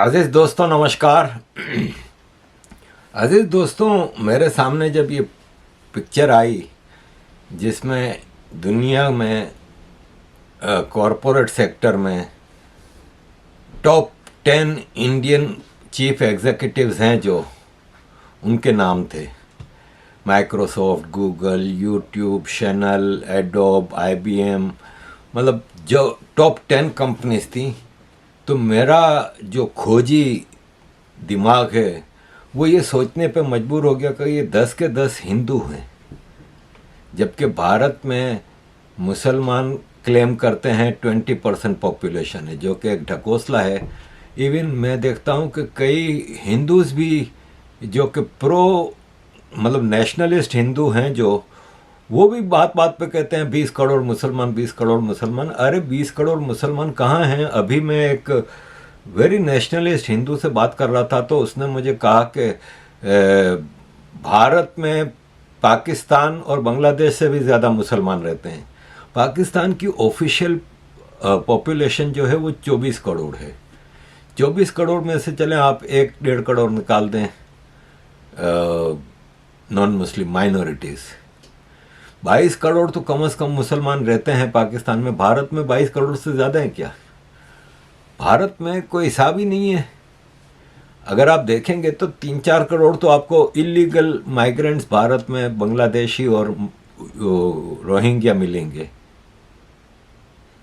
अजीज़ दोस्तों नमस्कार। अजीज़ दोस्तों, मेरे सामने जब ये पिक्चर आई जिसमें दुनिया में कॉरपोरेट सेक्टर में टॉप 10 इंडियन चीफ एग्जीक्यूटिव्स हैं, जो उनके नाम थे Microsoft, Google, YouTube, Chanel, Adobe, IBM, मतलब जो टॉप 10 कंपनीज थी, तो मेरा जो खोजी दिमाग है वो ये सोचने पे मजबूर हो गया कि ये 10 के 10 हिंदू हैं, जबकि भारत में मुसलमान क्लेम करते हैं 20% पॉपुलेशन है, जो कि एक ढकोसला है। इवन मैं देखता हूँ कि कई हिंदूज भी जो कि मतलब नेशनलिस्ट हिंदू हैं, जो वो भी बात बात पे कहते हैं 20 करोड़ मुसलमान, 20 करोड़ मुसलमान। अरे 20 करोड़ मुसलमान कहाँ हैं? अभी मैं एक वेरी नेशनलिस्ट हिंदू से बात कर रहा था, तो उसने मुझे कहा कि भारत में पाकिस्तान और बांग्लादेश से भी ज़्यादा मुसलमान रहते हैं। पाकिस्तान की ऑफिशियल पॉपुलेशन जो है वो 24 करोड़ है। 24 करोड़ में से चलें आप 1-1.5 करोड़ निकाल दें नॉन मुस्लिम माइनॉरिटीज़, 22 करोड़ तो कम से कम मुसलमान रहते हैं पाकिस्तान में। भारत में 22 करोड़ से ज़्यादा है क्या? भारत में कोई हिसाब ही नहीं है। अगर आप देखेंगे तो 3-4 करोड़ तो आपको इलीगल माइग्रेंट्स भारत में बांग्लादेशी और रोहिंग्या मिलेंगे।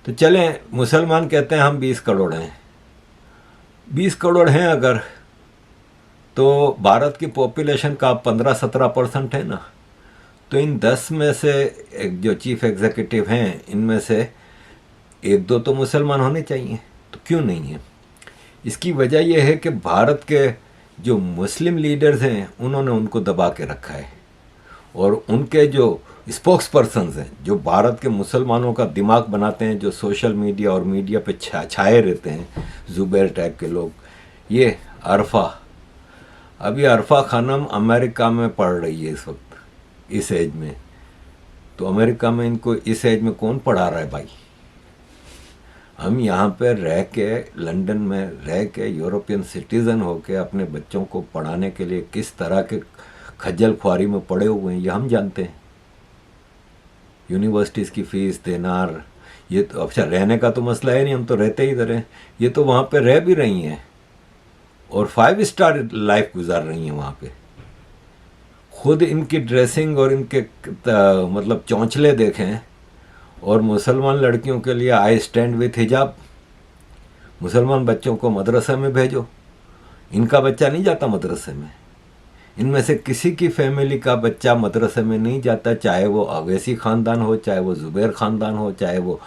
तो चलें, मुसलमान कहते हैं हम 20 करोड़ हैं। 20 करोड़ हैं अगर, तो भारत की पॉपुलेशन का 15-17% है ना। तो इन 10 में से एक जो चीफ एग्जीक्यूटिव हैं, इनमें से 1-2 तो मुसलमान होने चाहिए। तो क्यों नहीं है? इसकी वजह यह है कि भारत के जो मुस्लिम लीडर्स हैं उन्होंने उनको दबा के रखा है, और उनके जो स्पोक्स पर्सन्स हैं, जो भारत के मुसलमानों का दिमाग बनाते हैं, जो सोशल मीडिया और मीडिया पे छाए रहते हैं, जुबैर टाइप के लोग। ये अरफा, अभी अरफा खानम अमेरिका में पढ़ रही है इस वक्त, इस एज में। तो अमेरिका में इनको इस एज में कौन पढ़ा रहा है भाई? हम यहाँ पे रह के, लंदन में रह के, यूरोपियन सिटीज़न होके अपने बच्चों को पढ़ाने के लिए किस तरह के खज्जल ख्वारी में पड़े हुए हैं, ये हम जानते हैं। यूनिवर्सिटीज़ की फ़ीस देना, ये तो अच्छा रहने का तो मसला है नहीं, हम तो रहते ही इधर हैं। ये तो वहाँ पे रह भी रही हैं और 5 स्टार लाइफ गुजार रही हैं वहाँ पे। खुद इनकी ड्रेसिंग और इनके मतलब चौंचले देखें। और मुसलमान लड़कियों के लिए आई स्टैंड विथ हिजाब। मुसलमान बच्चों को मदरसे में भेजो, इनका बच्चा नहीं जाता मदरसे में। इनमें से किसी की फैमिली का बच्चा मदरसे में नहीं जाता, चाहे वो अवैसी ख़ानदान हो, चाहे वो ज़ुबैर ख़ानदान हो, चाहे वो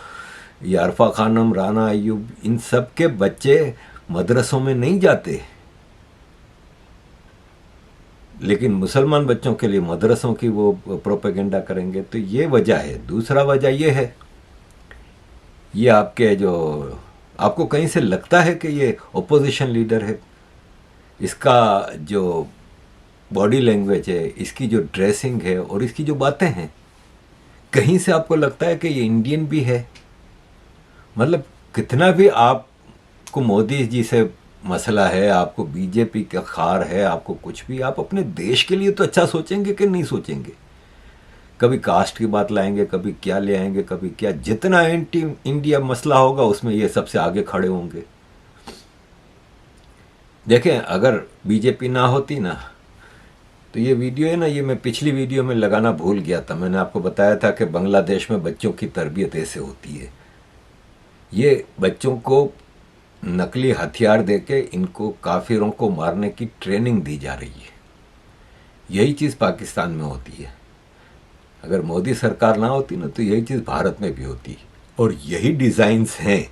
अरफा खानम, राना अय्यूब, इन सब के बच्चे मदरसों में नहीं जाते। लेकिन मुसलमान बच्चों के लिए मदरसों की वो प्रोपेगेंडा करेंगे। तो ये वजह है। दूसरा वजह ये है, ये आपके जो आपको कहीं से लगता है कि ये ओपोजिशन लीडर है, इसका जो बॉडी लैंग्वेज है, इसकी जो ड्रेसिंग है और इसकी जो बातें हैं, कहीं से आपको लगता है कि ये इंडियन भी है। मतलब कितना भी आपको मोदी जी से मसला है, आपको बीजेपी का खार है, आपको कुछ भी, आप अपने देश के लिए तो अच्छा सोचेंगे कि नहीं सोचेंगे? कभी कास्ट की बात लाएंगे, कभी क्या ले आएंगे, कभी क्या। जितना एंटी इंडिया मसला होगा उसमें ये सबसे आगे खड़े होंगे। देखें, अगर बीजेपी ना होती ना, तो ये वीडियो है ना, ये मैं पिछली वीडियो में लगाना भूल गया था। मैंने आपको बताया था कि बांग्लादेश में बच्चों की तरबियत ऐसे होती है। ये बच्चों को नकली हथियार देके इनको काफिरों को मारने की ट्रेनिंग दी जा रही है। यही चीज़ पाकिस्तान में होती है। अगर मोदी सरकार ना होती ना, तो यही चीज़ भारत में भी होती। और यही डिज़ाइंस हैं।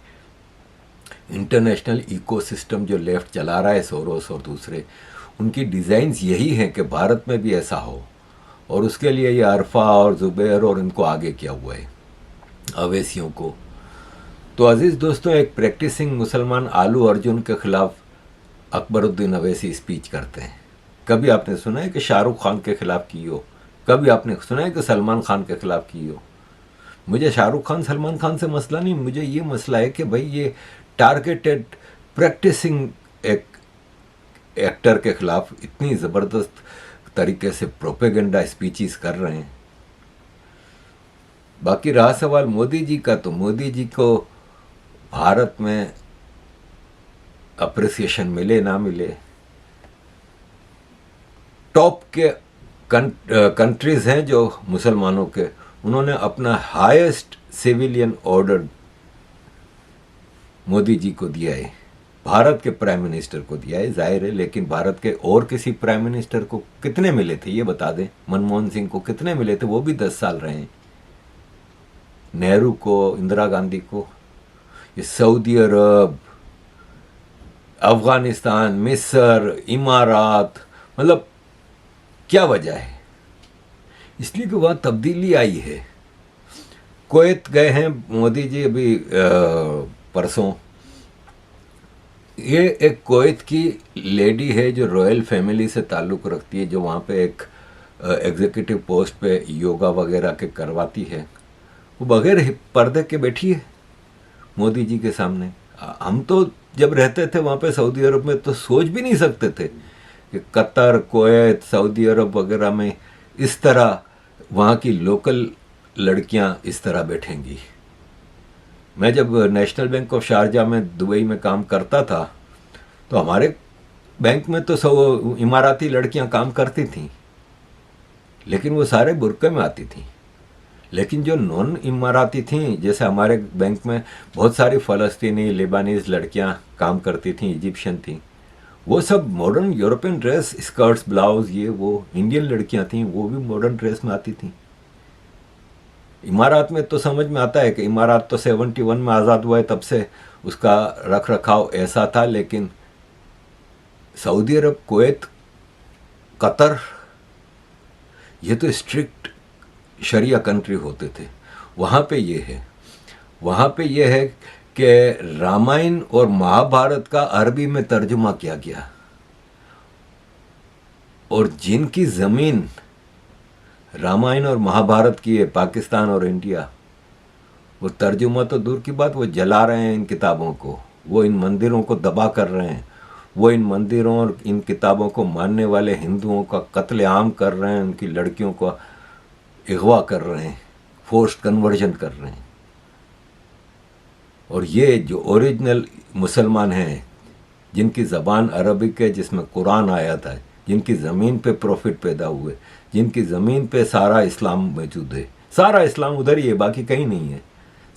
इंटरनेशनल इकोसिस्टम जो लेफ्ट चला रहा है, सोरोस और दूसरे, उनकी डिज़ाइंस यही हैं कि भारत में भी ऐसा हो। और उसके लिए ये अरफा और ज़ुबैर और इनको आगे किया हुआ है, अवैसियों को। तो अजीज़ दोस्तों, एक प्रैक्टिसिंग मुसलमान आलू अर्जुन के ख़िलाफ़ अकबरुद्दीन अवैसी स्पीच करते हैं। कभी आपने सुना है कि शाहरुख खान के ख़िलाफ़ की हो? कभी आपने सुना है कि सलमान खान के ख़िलाफ़ की हो? मुझे शाहरुख खान, सलमान खान से मसला नहीं, मुझे ये मसला है कि भाई ये टारगेटेड प्रैक्टिसिंग एक एक्टर के खिलाफ इतनी ज़बरदस्त तरीके से प्रोपेगेंडा स्पीचेस कर रहे हैं। बाकी रहा सवाल मोदी जी का, तो मोदी जी को भारत में अप्रिसिएशन मिले ना मिले, टॉप के कंट्रीज हैं जो मुसलमानों के, उन्होंने अपना highest civilian order Modi ji को दिया है, भारत के प्राइम मिनिस्टर को दिया है, जाहिर है। लेकिन भारत के और किसी प्राइम मिनिस्टर को कितने मिले थे ये बता दें। मनमोहन सिंह को कितने मिले थे, वो भी 10 साल रहे हैं। नेहरू को, इंदिरा गांधी को। ये सऊदी अरब, अफगानिस्तान, मिस्र, इमारात, मतलब क्या वजह है? इसलिए कि वहाँ तब्दीली आई है। कुवैत गए हैं मोदी जी अभी परसों। ये एक कुवैत की लेडी है जो रॉयल फैमिली से ताल्लुक़ रखती है, जो वहाँ पे एक एग्जीक्यूटिव पोस्ट पे योगा वगैरह के करवाती है। वो बगैर पर्दे के बैठी है मोदी जी के सामने। हम तो जब रहते थे वहाँ पे सऊदी अरब में तो सोच भी नहीं सकते थे कि कतर, कुवैत, सऊदी अरब वगैरह में इस तरह वहाँ की लोकल लड़कियाँ इस तरह बैठेंगी। मैं जब नेशनल बैंक ऑफ शारजा में दुबई में काम करता था तो हमारे बैंक में तो सब इमाराती लड़कियां काम करती थीं, लेकिन वो सारे बुर्के में आती थीं। लेकिन जो नॉन इमाराती थीं, जैसे हमारे बैंक में बहुत सारी फ़लस्तीनी, लेबानीज़ लड़कियां काम करती थीं, इजिप्शियन थीं, वो सब modern European dress, skirts, blouse, ये वो इंडियन लड़कियां थीं, वो भी मॉडर्न ड्रेस में आती थीं। इमारात में तो समझ में आता है कि इमारात तो 71 में आज़ाद हुआ है, तब से उसका रख रखाव ऐसा था। लेकिन सऊदी अरब, कुवैत, कतर, ये तो स्ट्रिक्ट शरिया कंट्री होते थे। वहाँ पे ये है, वहाँ पे ये है कि रामायण और महाभारत का अरबी में तर्जुमा किया गया, और जिनकी ज़मीन रामायण और महाभारत की है, पाकिस्तान और इंडिया, वो तर्जुमा तो दूर की बात, वो जला रहे हैं इन किताबों को, वो इन मंदिरों को दबा कर रहे हैं, वो इन मंदिरों और इन किताबों को मानने वाले हिंदुओं का कत्लेआम कर रहे हैं, उनकी लड़कियों को अगवा कर रहे हैं, फोर्स्ड कन्वर्जन कर रहे हैं। और ये जो ओरिजिनल मुसलमान हैं, जिनकी ज़बान अरबिक है, जिसमें कुरान आया था, जिनकी ज़मीन पे प्रॉफिट पैदा हुए, जिनकी ज़मीन पे सारा इस्लाम मौजूद है, सारा इस्लाम उधर ही है, बाकी कहीं नहीं है।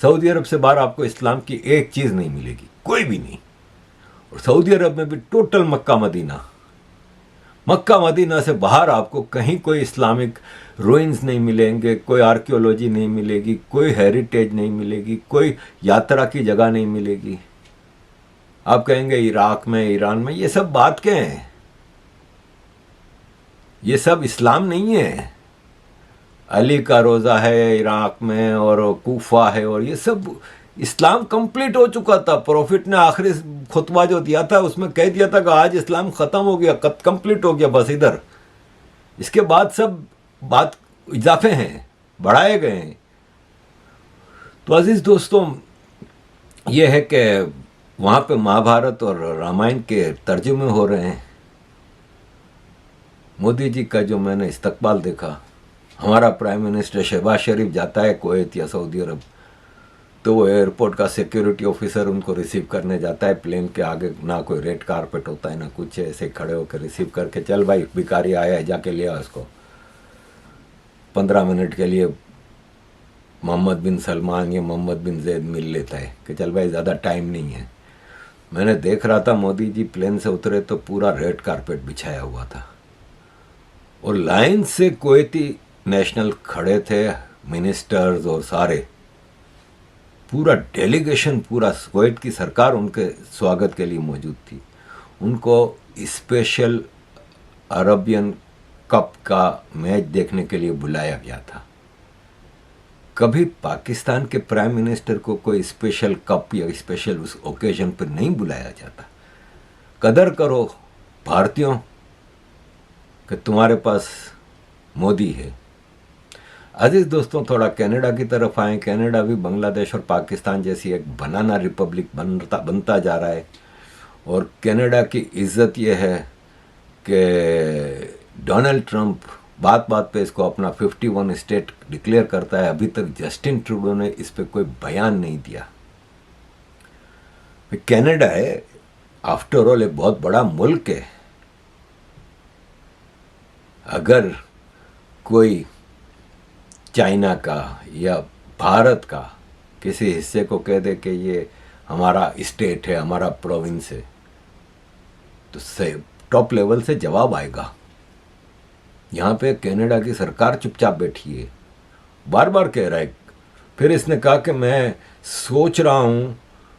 सऊदी अरब से बाहर आपको इस्लाम की एक चीज़ नहीं मिलेगी, कोई भी नहीं। और सऊदी अरब में भी total Mecca Medina, Mecca Medina से बाहर आपको कहीं कोई इस्लामिक रूइंस नहीं मिलेंगे, कोई आर्कियोलॉजी नहीं मिलेगी, कोई हेरिटेज नहीं मिलेगी, कोई यात्रा की जगह नहीं मिलेगी। आप कहेंगे इराक में, ईरान में, ये सब बात क्या है? ये सब इस्लाम नहीं है। अली का रोज़ा है इराक में, और कूफा है, और ये सब इस्लाम कंप्लीट हो चुका था। प्रॉफिट ने आखिरी खुतबा जो दिया था उसमें कह दिया था कि आज इस्लाम ख़त्म हो गया, कंप्लीट हो गया, बस इधर। इसके बाद सब बात इजाफे हैं, बढ़ाए गए हैं। तो अजीज़ दोस्तों, ये है कि वहाँ पे महाभारत और रामायण के तर्जुमे हो रहे हैं। मोदी जी का जो मैंने इस्तकबाल देखा, हमारा प्राइम मिनिस्टर शहबाज शरीफ जाता है कुवैत या सऊदी अरब, तो वो एयरपोर्ट का सिक्योरिटी ऑफिसर उनको रिसीव करने जाता है। प्लेन के आगे ना कोई रेड कारपेट होता है ना कुछ, ऐसे खड़े होकर रिसीव करके, चल भाई भिखारी आया है, जाके ले आ उसको। 15 मिनट के लिए मोहम्मद बिन सलमान या मोहम्मद बिन जैद मिल लेता है कि चल भाई ज़्यादा टाइम नहीं है। मैंने देख रहा था मोदी जी प्लेन से उतरे तो पूरा रेड कारपेट बिछाया हुआ था, और लाइन से कुवैती नेशनल खड़े थे, मिनिस्टर्स और सारे, पूरा डेलीगेशन, पूरा कुवैत की सरकार उनके स्वागत के लिए मौजूद थी। उनको स्पेशल अरबियन कप का मैच देखने के लिए बुलाया गया था। कभी पाकिस्तान के प्राइम मिनिस्टर को कोई स्पेशल कप या स्पेशल उस ओकेजन पर नहीं बुलाया जाता। कदर करो भारतीयों कि तुम्हारे पास मोदी है। अजीज दोस्तों, थोड़ा कनाडा की तरफ आएँ। कनाडा भी बांग्लादेश और पाकिस्तान जैसी एक बनाना रिपब्लिक बनता जा रहा है, और कनाडा की इज़्ज़त यह है कि डोनाल्ड ट्रंप बात बात पे इसको अपना 51 स्टेट डिक्लेयर करता है, अभी तक जस्टिन ट्रूडो ने इस पे कोई बयान नहीं दिया। कनाडा है आफ्टर ऑल एक बहुत बड़ा मुल्क है। अगर कोई चाइना का या भारत का किसी हिस्से को कह दे कि ये हमारा स्टेट है, हमारा प्रोविंस है, तो टॉप लेवल से जवाब आएगा। यहाँ पे कनाडा की सरकार चुपचाप बैठी है, बार बार कह रहा है। फिर इसने कहा कि मैं सोच रहा हूँ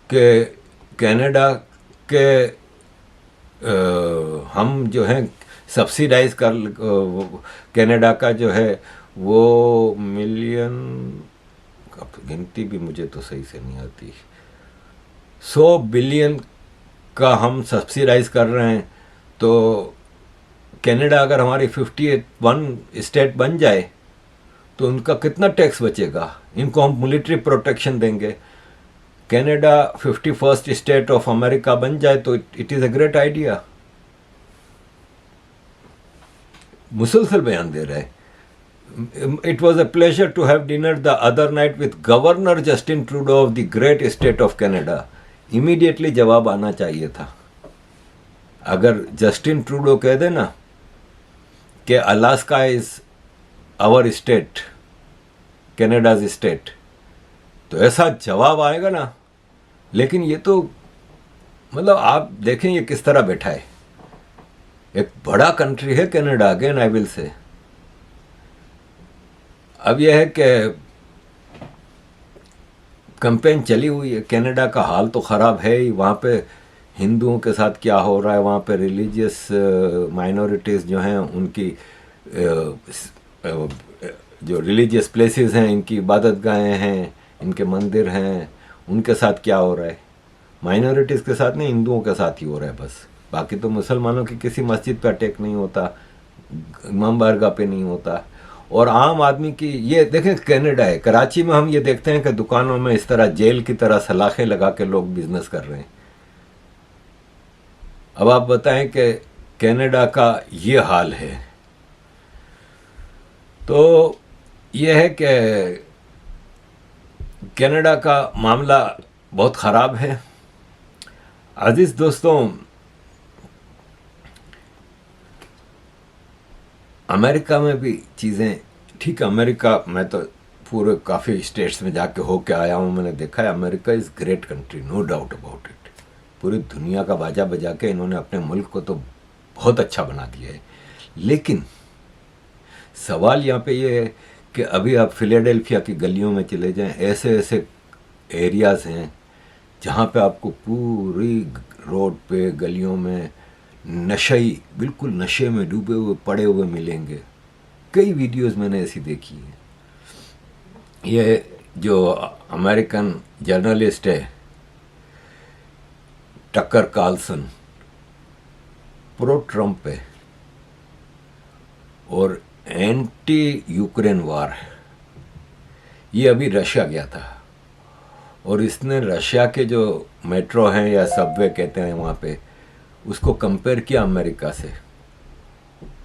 कि कनाडा के हम जो हैं सब्सिडाइज कर, कनाडा का जो है वो मिलियन, गिनती भी मुझे तो सही से नहीं आती, 100 बिलियन का हम सब्सिडाइज कर रहे हैं। तो कनाडा अगर हमारी 51 स्टेट बन जाए तो उनका कितना टैक्स बचेगा। इनको हम मिलिट्री प्रोटेक्शन देंगे। Canada 51st state of America बन जाए तो it is a great idea. मुसलसल बयान दे रहा है। It was a pleasure to have dinner the other night with Governor Justin Trudeau of the great state of Canada. Immediately जवाब आना चाहिए था। अगर जस्टिन ट्रूडो कह दे ना कि Alaska is our state, Canada's state, तो ऐसा जवाब आएगा ना। लेकिन ये तो मतलब आप देखें ये किस तरह बैठा है। एक बड़ा कंट्री है Canada, again I will say. अब यह है कि कैंपेन चली हुई है। कनाडा का हाल तो ख़राब है ही। वहाँ पे हिंदुओं के साथ क्या हो रहा है, वहाँ पे रिलीजियस माइनॉरिटीज़ जो हैं उनकी जो रिलीजियस प्लेसेस हैं, इनकी इबादत गाहें हैं, इनके मंदिर हैं, उनके साथ क्या हो रहा है। माइनॉरिटीज़ के साथ नहीं, हिंदुओं के साथ ही हो रहा है बस। बाकी तो मुसलमानों की किसी मस्जिद पे अटैक नहीं होता, इमाम बारगाह पे नहीं होता। और आम आदमी की ये देखें, कनाडा है, कराची में हम ये देखते हैं कि दुकानों में इस तरह जेल की तरह सलाखें लगा के लोग बिजनेस कर रहे हैं। अब आप बताएं कि कनाडा का ये हाल है, तो ये है कि कनाडा का मामला बहुत ख़राब है। अजीज़ दोस्तों, अमेरिका में भी चीज़ें ठीक है। अमेरिका मैं तो पूरे काफ़ी स्टेट्स में जाके होके आया हूँ, मैंने देखा है America is great country, no doubt about it. पूरी दुनिया का बाजा बजा के इन्होंने अपने मुल्क को तो बहुत अच्छा बना दिया है। लेकिन सवाल यहाँ पे ये है कि अभी आप फिलाडेल्फिया की गलियों में चले जाएं, ऐसे ऐसे एरियाज़ हैं जहाँ पे आपको पूरी रोड पे गलियों में नशई, बिल्कुल नशे में डूबे हुए पड़े हुए मिलेंगे। कई वीडियोस मैंने ऐसी देखी है। ये जो अमेरिकन जर्नलिस्ट है टकर कार्लसन, प्रो ट्रम्प है और एंटी यूक्रेन वार है। ये अभी रशिया गया था और इसने रशिया के जो मेट्रो हैं या सबवे कहते हैं वहाँ पे, उसको कंपेयर किया अमेरिका से।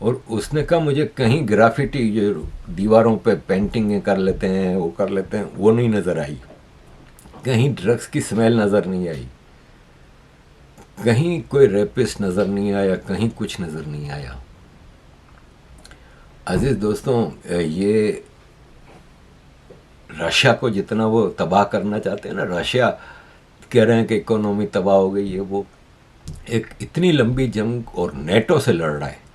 और उसने कहा मुझे कहीं ग्राफिटी जो दीवारों पे पेंटिंग कर लेते हैं, वो कर लेते हैं, वो नहीं नज़र आई। कहीं ड्रग्स की स्मेल नज़र नहीं आई, कहीं कोई रेपिस्ट नज़र नहीं आया, कहीं कुछ नज़र नहीं आया। अजीज़ दोस्तों, ये रशिया को जितना वो तबाह करना चाहते हैं ना, रशिया कह रहे हैं कि इकोनॉमी तबाह हो गई है, वो एक इतनी लंबी जंग और नेटो से लड़ रहा है।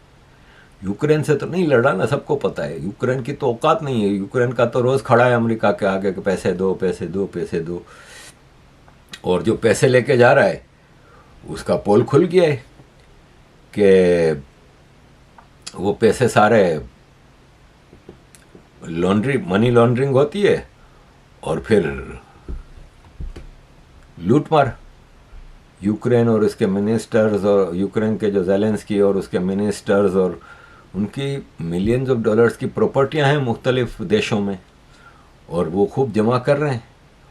यूक्रेन से तो नहीं लड़ रहा ना, सबको पता है। यूक्रेन की तो औकात नहीं है। यूक्रेन का तो रोज़ खड़ा है अमेरिका के आगे कि पैसे दो, पैसे दो, पैसे दो। और जो पैसे लेके जा रहा है उसका पोल खुल गया है कि वो पैसे सारे मनी लॉन्ड्रिंग होती है और फिर लूट मार। यूक्रेन और उसके मिनिस्टर्स और यूक्रेन के जो ज़ेलेंस्की और उसके मिनिस्टर्स और उनकी मिलियंस ऑफ डॉलर्स की प्रॉपर्टियां हैं मुख्तलिफ देशों में, और वो खूब जमा कर रहे हैं।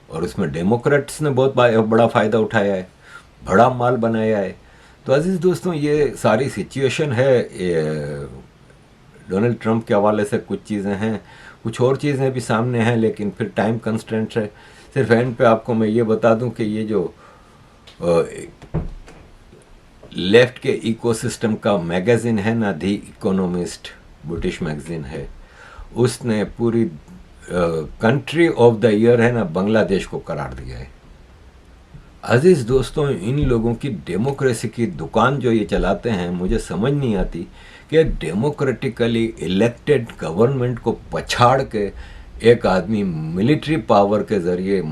और उसमें डेमोक्रेट्स ने बहुत बड़ा फ़ायदा उठाया है, बड़ा माल बनाया है। तो अजीज़ दोस्तों, ये सारी सिचुएशन है। डोनाल्ड ट्रंप के हवाले से कुछ चीज़ें हैं, कुछ और चीज़ें भी सामने हैं, लेकिन फिर टाइम कंस्ट्रेंट है। सिर्फ एंड पे आपको मैं ये बता दूं कि ये जो लेफ्ट के इकोसिस्टम का मैगज़ीन है ना, दी इकोनॉमिस्ट, ब्रिटिश मैगज़ीन है, उसने पूरी कंट्री ऑफ द ईयर है ना बांग्लादेश को करार दिया है। अजीज़ दोस्तों, इन लोगों की डेमोक्रेसी की दुकान जो ये चलाते हैं, मुझे समझ नहीं आती कि डेमोक्रेटिकली इलेक्टेड गवर्नमेंट को पछाड़ के एक आदमी मिलिट्री पावर के ज़रिए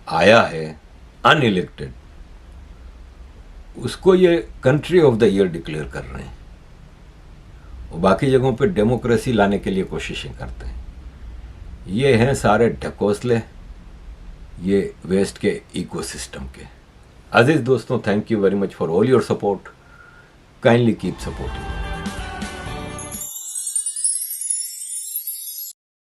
आया है अनइलेक्टेड, उसको ये country of the year declare कर रहे हैं और बाकी जगहों पे डेमोक्रेसी लाने के लिए कोशिशें करते हैं। ये हैं सारे ढकोसले, ये वेस्ट के इकोसिस्टम के। अजीज दोस्तों, thank you very much for all your support. Kindly keep supporting.